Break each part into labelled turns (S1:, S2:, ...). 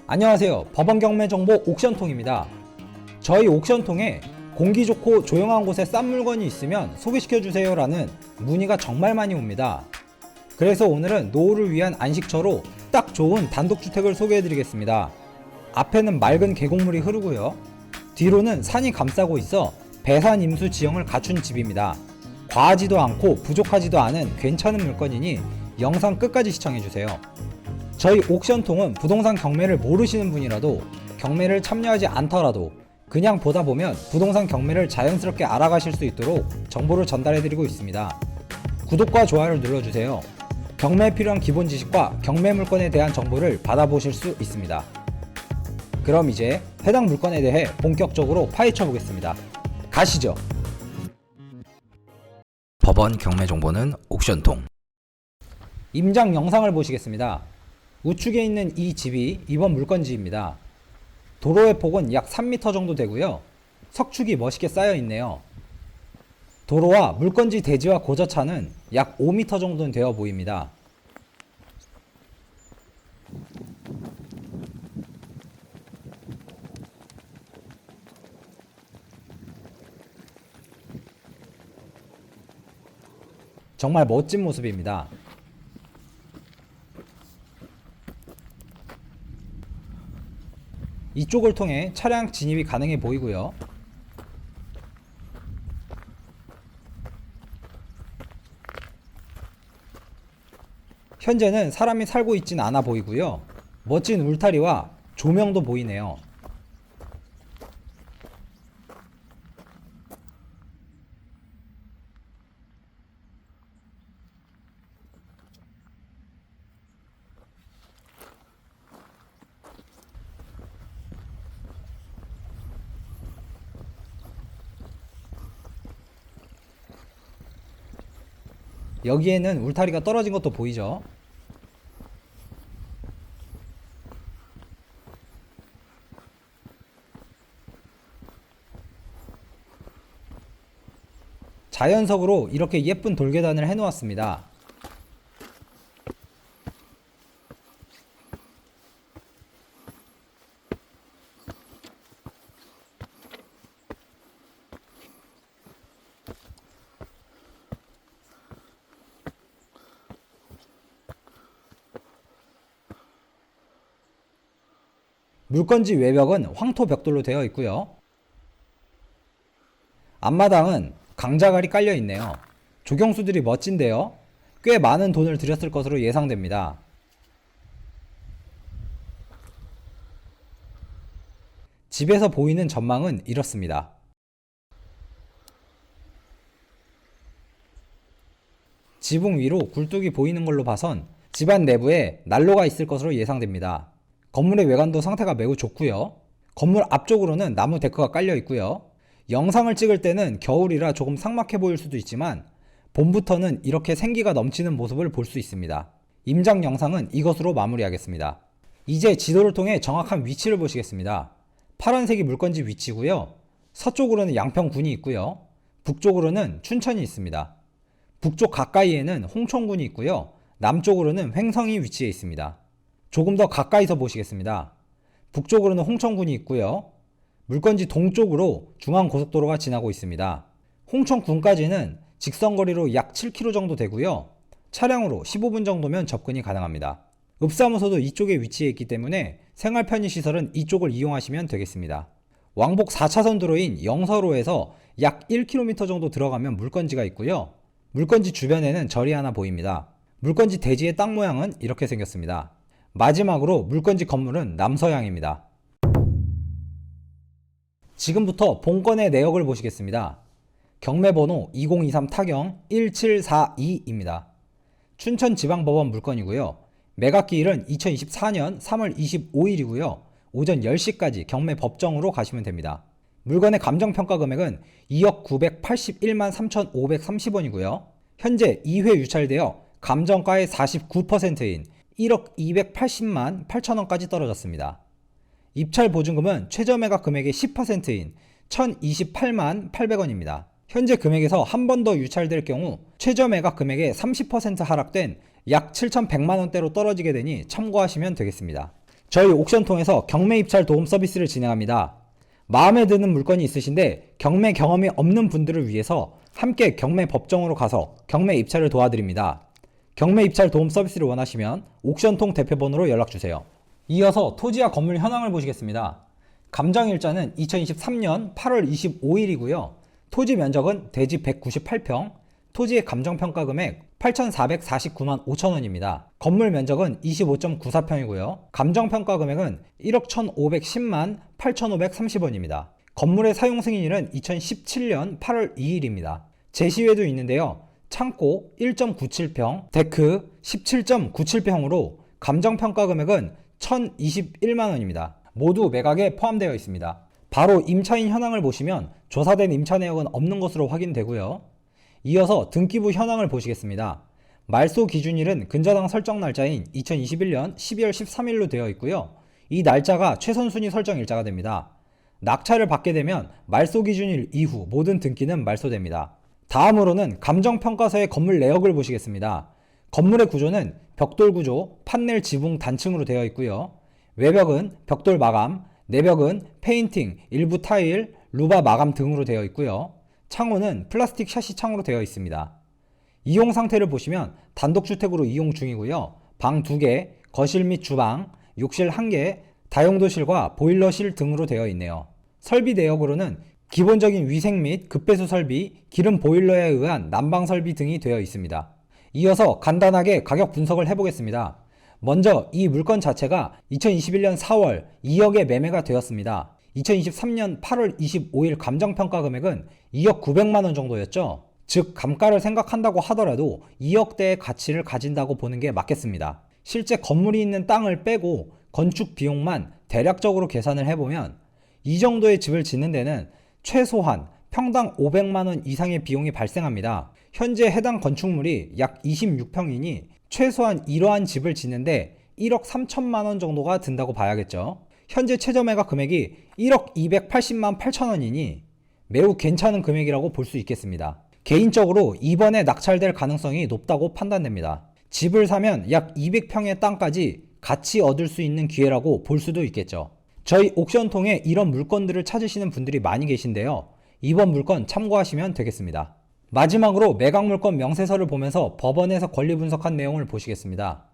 S1: 안녕하세요. 법원 경매 정보 옥션통입니다. 저희 옥션통에 공기 좋고 조용한 곳에 싼 물건이 있으면 소개시켜주세요 라는 문의가 정말 많이 옵니다. 그래서 오늘은 노후를 위한 안식처로 딱 좋은 단독주택을 소개해드리겠습니다. 앞에는 맑은 계곡물이 흐르고요. 뒤로는 산이 감싸고 있어 배산 임수 지형을 갖춘 집입니다. 과하지도 않고 부족하지도 않은 괜찮은 물건이니 영상 끝까지 시청해주세요. 저희 옥션통은 부동산 경매를 모르시는 분이라도 경매를 참여하지 않더라도 그냥 보다 보면 부동산 경매를 자연스럽게 알아가실 수 있도록 정보를 전달해드리고 있습니다. 구독과 좋아요를 눌러주세요. 경매에 필요한 기본 지식과 경매 물건에 대한 정보를 받아보실 수 있습니다. 그럼 이제 해당 물건에 대해 본격적으로 파헤쳐 보겠습니다. 가시죠.
S2: 법원 경매 정보는 옥션통.
S1: 임장 영상을 보시겠습니다. 우측에 있는 이 집이 이번 물건지입니다. 도로의 폭은 약 3m 정도 되고요. 석축이 멋있게 쌓여 있네요. 도로와 물건지 대지와 고저차는 약 5m 정도는 되어 보입니다. 정말 멋진 모습입니다. 이쪽을 통해 차량 진입이 가능해 보이고요. 현재는 사람이 살고 있진 않아 보이고요. 멋진 울타리와 조명도 보이네요. 여기에는 울타리가 떨어진 것도 보이죠? 자연석으로 이렇게 예쁜 돌계단을 해놓았습니다. 물건지 외벽은 황토 벽돌로 되어 있고요. 앞마당은 강자갈이 깔려 있네요. 조경수들이 멋진데요. 꽤 많은 돈을 들였을 것으로 예상됩니다. 집에서 보이는 전망은 이렇습니다. 지붕 위로 굴뚝이 보이는 걸로 봐선 집안 내부에 난로가 있을 것으로 예상됩니다. 건물의 외관도 상태가 매우 좋고요. 건물 앞쪽으로는 나무 데크가 깔려 있고요. 영상을 찍을 때는 겨울이라 조금 삭막해 보일 수도 있지만 봄부터는 이렇게 생기가 넘치는 모습을 볼 수 있습니다. 임장 영상은 이것으로 마무리하겠습니다. 이제 지도를 통해 정확한 위치를 보시겠습니다. 파란색이 물건지 위치고요. 서쪽으로는 양평군이 있고요. 북쪽으로는 춘천이 있습니다. 북쪽 가까이에는 홍천군이 있고요. 남쪽으로는 횡성이 위치해 있습니다. 조금 더 가까이서 보시겠습니다. 북쪽으로는 홍천군이 있고요. 물건지 동쪽으로 중앙고속도로가 지나고 있습니다. 홍천군까지는 직선거리로 약 7km 정도 되고요. 차량으로 15분 정도면 접근이 가능합니다. 읍사무소도 이쪽에 위치해 있기 때문에 생활 편의시설은 이쪽을 이용하시면 되겠습니다. 왕복 4차선 도로인 영서로에서 약 1km 정도 들어가면 물건지가 있고요. 물건지 주변에는 절이 하나 보입니다. 물건지 대지의 땅 모양은 이렇게 생겼습니다. 마지막으로 물건지 건물은 남서향입니다. 지금부터 본건의 내역을 보시겠습니다. 경매번호 2023 타경 1742입니다. 춘천지방법원 물건이고요. 매각기일은 2024년 3월 25일이고요. 오전 10시까지 경매 법정으로 가시면 됩니다. 물건의 감정평가 금액은 2억 981만 3,530원이고요. 현재 2회 유찰되어 감정가의 49%인 1억 280만 8천원까지 떨어졌습니다. 입찰 보증금은 최저 매각 금액의 10%인 1,028만 800원입니다. 현재 금액에서 한 번 더 유찰될 경우 최저 매각 금액의 30% 하락된 약 7,100만원대로 떨어지게 되니 참고하시면 되겠습니다. 저희 옥션통에서 경매 입찰 도움 서비스를 진행합니다. 마음에 드는 물건이 있으신데 경매 경험이 없는 분들을 위해서 함께 경매 법정으로 가서 경매 입찰을 도와드립니다. 경매 입찰 도움 서비스를 원하시면 옥션통 대표번호로 연락주세요. 이어서 토지와 건물 현황을 보시겠습니다. 감정일자는 2023년 8월 25일이고요. 토지 면적은 대지 198평, 토지의 감정평가 금액 8,449만 5천원입니다. 건물 면적은 25.94평이고요. 감정평가 금액은 1억 1,510만 8,530원입니다. 건물의 사용 승인일은 2017년 8월 2일입니다. 제시외도 있는데요. 창고 1.97평, 데크 17.97평으로 감정평가 금액은 1,021만원입니다. 모두 매각에 포함되어 있습니다. 바로 임차인 현황을 보시면 조사된 임차 내역은 없는 것으로 확인되고요. 이어서 등기부 현황을 보시겠습니다. 말소 기준일은 근저당 설정 날짜인 2021년 12월 13일로 되어 있고요. 이 날짜가 최선순위 설정 일자가 됩니다. 낙찰을 받게 되면 말소 기준일 이후 모든 등기는 말소됩니다. 다음으로는 감정평가서의 건물 내역을 보시겠습니다. 건물의 구조는 벽돌 구조, 판넬 지붕 단층으로 되어 있고요. 외벽은 벽돌 마감, 내벽은 페인팅, 일부 타일, 루바 마감 등으로 되어 있고요. 창호는 플라스틱 샤시 창으로 되어 있습니다. 이용 상태를 보시면 단독주택으로 이용 중이고요. 방 2개, 거실 및 주방, 욕실 1개, 다용도실과 보일러실 등으로 되어 있네요. 설비 내역으로는 기본적인 위생 및 급배수 설비, 기름 보일러에 의한 난방 설비 등이 되어 있습니다. 이어서 간단하게 가격 분석을 해보겠습니다. 먼저 이 물건 자체가 2021년 4월 2억에 매매가 되었습니다. 2023년 8월 25일 감정평가 금액은 2억 900만원 정도였죠. 즉 감가를 생각한다고 하더라도 2억대의 가치를 가진다고 보는 게 맞겠습니다. 실제 건물이 있는 땅을 빼고 건축 비용만 대략적으로 계산을 해보면 이 정도의 집을 짓는 데는 최소한 평당 500만원 이상의 비용이 발생합니다. 현재 해당 건축물이 약 26평이니 최소한 이러한 집을 짓는데 1억 3천만원 정도가 든다고 봐야겠죠. 현재 최저매가 금액이 1억 280만 8천원이니 매우 괜찮은 금액이라고 볼 수 있겠습니다. 개인적으로 이번에 낙찰될 가능성이 높다고 판단됩니다. 집을 사면 약 200평의 땅까지 같이 얻을 수 있는 기회라고 볼 수도 있겠죠. 저희 옥션통에 이런 물건들을 찾으시는 분들이 많이 계신데요. 이번 물건 참고하시면 되겠습니다. 마지막으로 매각물건 명세서를 보면서 법원에서 권리 분석한 내용을 보시겠습니다.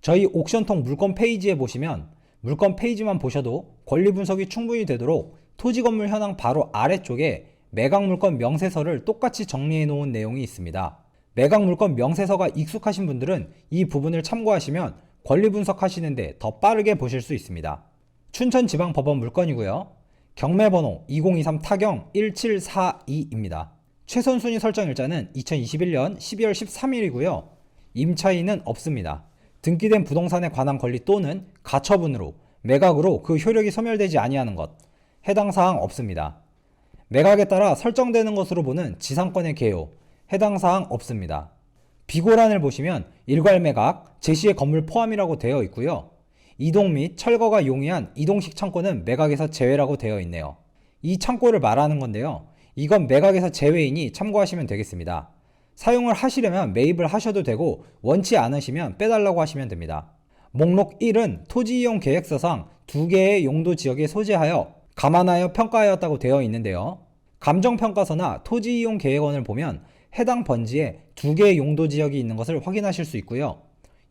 S1: 저희 옥션통 물건 페이지에 보시면 물건 페이지만 보셔도 권리 분석이 충분히 되도록 토지 건물 현황 바로 아래쪽에 매각물건 명세서를 똑같이 정리해 놓은 내용이 있습니다. 매각물건 명세서가 익숙하신 분들은 이 부분을 참고하시면 권리 분석하시는데 더 빠르게 보실 수 있습니다. 춘천지방법원 물건이고요. 경매번호 2023 타경 1742입니다. 최선순위 설정 일자는 2021년 12월 13일이고요. 임차인은 없습니다. 등기된 부동산에 관한 권리 또는 가처분으로 매각으로 그 효력이 소멸되지 아니하는 것, 해당 사항 없습니다. 매각에 따라 설정되는 것으로 보는 지상권의 개요, 해당 사항 없습니다. 비고란을 보시면 일괄 매각, 제시의 건물 포함이라고 되어 있고요. 이동 및 철거가 용이한 이동식 창고는 매각에서 제외라고 되어 있네요. 이 창고를 말하는 건데요. 이건 매각에서 제외이니 참고하시면 되겠습니다. 사용을 하시려면 매입을 하셔도 되고 원치 않으시면 빼달라고 하시면 됩니다. 목록 1은 토지이용 계획서상 2개의 용도 지역에 소재하여 감안하여 평가하였다고 되어 있는데요. 감정평가서나 토지이용 계획원을 보면 해당 번지에 2개의 용도 지역이 있는 것을 확인하실 수 있고요.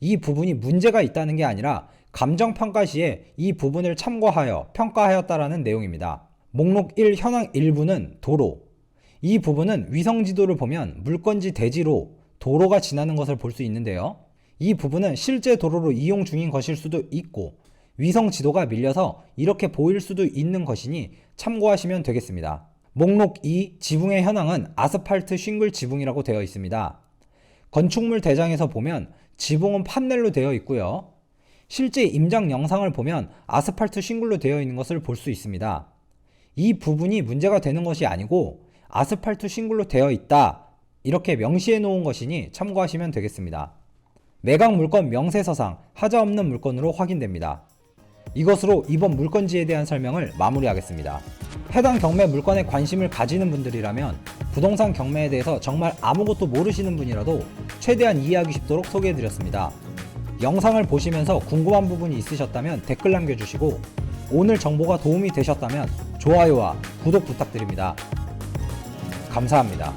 S1: 이 부분이 문제가 있다는 게 아니라 감정평가 시에 이 부분을 참고하여 평가하였다라는 내용입니다. 목록 1 현황 일부는 도로. 이 부분은 위성지도를 보면 물건지 대지로 도로가 지나는 것을 볼 수 있는데요. 이 부분은 실제 도로로 이용 중인 것일 수도 있고 위성지도가 밀려서 이렇게 보일 수도 있는 것이니 참고하시면 되겠습니다. 목록 2 지붕의 현황은 아스팔트 싱글 지붕이라고 되어 있습니다. 건축물 대장에서 보면 지붕은 판넬로 되어 있고요. 실제 임장 영상을 보면 아스팔트 싱글로 되어 있는 것을 볼 수 있습니다. 이 부분이 문제가 되는 것이 아니고 아스팔트 싱글로 되어 있다 이렇게 명시해 놓은 것이니 참고하시면 되겠습니다. 매각 물건 명세서상 하자 없는 물건으로 확인됩니다. 이것으로 이번 물건지에 대한 설명을 마무리하겠습니다. 해당 경매 물건에 관심을 가지는 분들이라면 부동산 경매에 대해서 정말 아무것도 모르시는 분이라도 최대한 이해하기 쉽도록 소개해드렸습니다. 영상을 보시면서 궁금한 부분이 있으셨다면 댓글 남겨주시고 오늘 정보가 도움이 되셨다면 좋아요와 구독 부탁드립니다. 감사합니다.